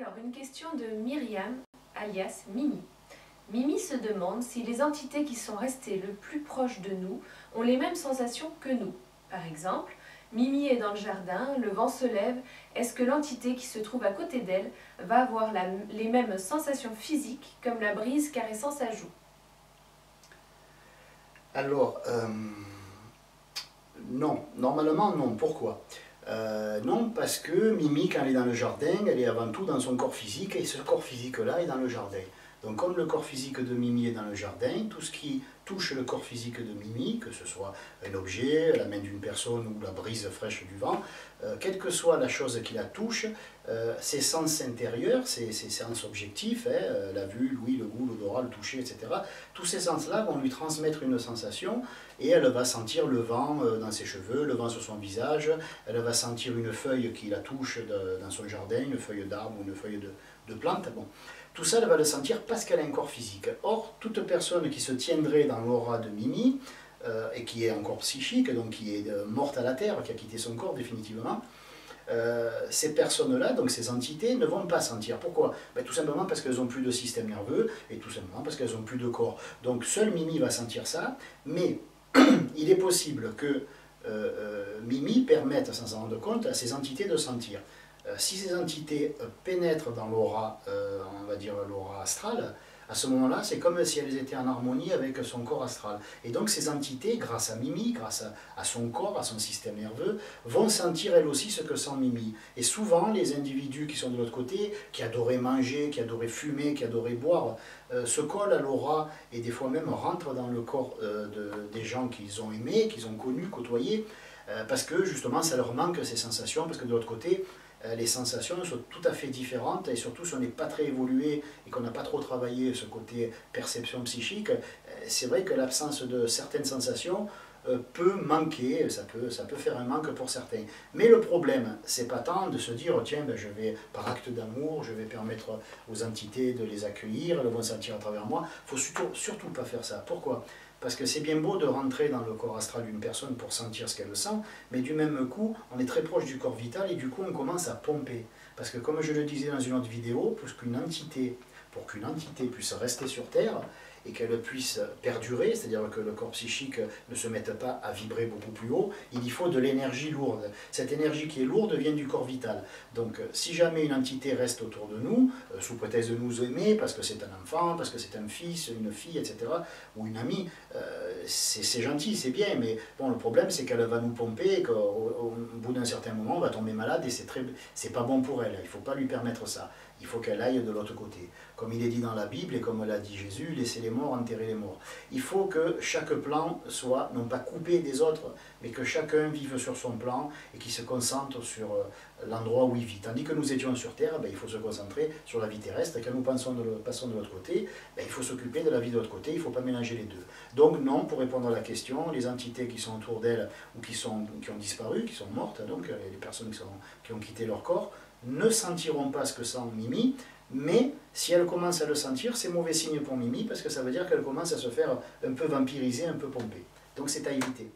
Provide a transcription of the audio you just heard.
Alors, une question de Myriam, alias Mimi. Mimi se demande si les entités qui sont restées le plus proches de nous ont les mêmes sensations que nous. Par exemple, Mimi est dans le jardin, le vent se lève, est-ce que l'entité qui se trouve à côté d'elle va avoir les mêmes sensations physiques comme la brise caressant sa joue? Alors, non, normalement non. Pourquoi? Non, parce que Mimi, quand elle est dans le jardin, elle est avant tout dans son corps physique, et ce corps physique-là est dans le jardin. Donc comme le corps physique de Mimi est dans le jardin, tout ce qui touche le corps physique de Mimi, que ce soit un objet, la main d'une personne ou la brise fraîche du vent, quelle que soit la chose qui la touche, ses sens intérieurs, ses sens objectifs, la vue, l'ouïe, le goût, l'odorat, le toucher, etc., tous ces sens-là vont lui transmettre une sensation et elle va sentir le vent dans ses cheveux, le vent sur son visage, elle va sentir une feuille qui la touche dans son jardin, une feuille d'arbre ou une feuille de plante. Bon. Tout ça, elle va le sentir parce qu'elle a un corps physique. Or, toute personne qui se tiendrait dans l'aura de Mimi, et qui est un corps psychique, donc qui est morte à la terre, qui a quitté son corps définitivement, ces personnes-là, donc ces entités, ne vont pas sentir. Pourquoi? Ben, tout simplement parce qu'elles n'ont plus de système nerveux, et tout simplement parce qu'elles n'ont plus de corps. Donc seule Mimi va sentir ça, mais il est possible que Mimi permette, sans s'en rendre compte, à ces entités de sentir. Si ces entités pénètrent dans l'aura, on va dire l'aura astrale, à ce moment-là, c'est comme si elles étaient en harmonie avec son corps astral. Et donc ces entités, grâce à Mimi, grâce à son corps, à son système nerveux, vont sentir elles aussi ce que sent Mimi. Et souvent, les individus qui sont de l'autre côté, qui adoraient manger, qui adoraient fumer, qui adoraient boire, se collent à l'aura et des fois même rentrent dans le corps des gens qu'ils ont aimés, qu'ils ont connus, côtoyés, parce que justement ça leur manque ces sensations, parce que de l'autre côté, les sensations sont tout à fait différentes et surtout si on n'est pas très évolué et qu'on n'a pas trop travaillé ce côté perception psychique, c'est vrai que l'absence de certaines sensations peut manquer, ça peut faire un manque pour certains. Mais le problème, c'est pas tant de se dire tiens, ben, je vais par acte d'amour, je vais permettre aux entités de les accueillir, elles vont sentir à travers moi. Il ne faut surtout pas faire ça. Pourquoi? Parce que c'est bien beau de rentrer dans le corps astral d'une personne pour sentir ce qu'elle sent, mais du même coup, on est très proche du corps vital et du coup, on commence à pomper. Parce que comme je le disais dans une autre vidéo, pour qu'une entité puisse rester sur Terre et qu'elle puisse perdurer, c'est-à-dire que le corps psychique ne se mette pas à vibrer beaucoup plus haut, il y faut de l'énergie lourde. Cette énergie qui est lourde vient du corps vital. Donc si jamais une entité reste autour de nous, sous prétexte de nous aimer, parce que c'est un enfant, parce que c'est un fils, une fille, etc., ou une amie, c'est gentil, c'est bien, mais bon, le problème c'est qu'elle va nous pomper, et qu'au bout d'un certain moment, on va tomber malade et c'est pas bon pour elle, il ne faut pas lui permettre ça. Il faut qu'elle aille de l'autre côté. Comme il est dit dans la Bible et comme l'a dit Jésus, laissez les morts enterrer les morts. Il faut que chaque plan soit non pas coupé des autres, mais que chacun vive sur son plan et qu'il se concentre sur l'endroit où il vit. Tandis que nous étions sur Terre, ben, il faut se concentrer sur la vie terrestre et quand nous passons de l'autre côté, ben, il faut s'occuper de la vie de l'autre côté, il ne faut pas mélanger les deux. Donc non, pour répondre à la question, les entités qui sont autour d'elles ou qui ont disparu, qui sont mortes, donc les personnes qui ont quitté leur corps, ne sentiront pas ce que sent Mimi, mais si elle commence à le sentir, c'est mauvais signe pour Mimi, parce que ça veut dire qu'elle commence à se faire un peu vampiriser, un peu pomper. Donc c'est à éviter.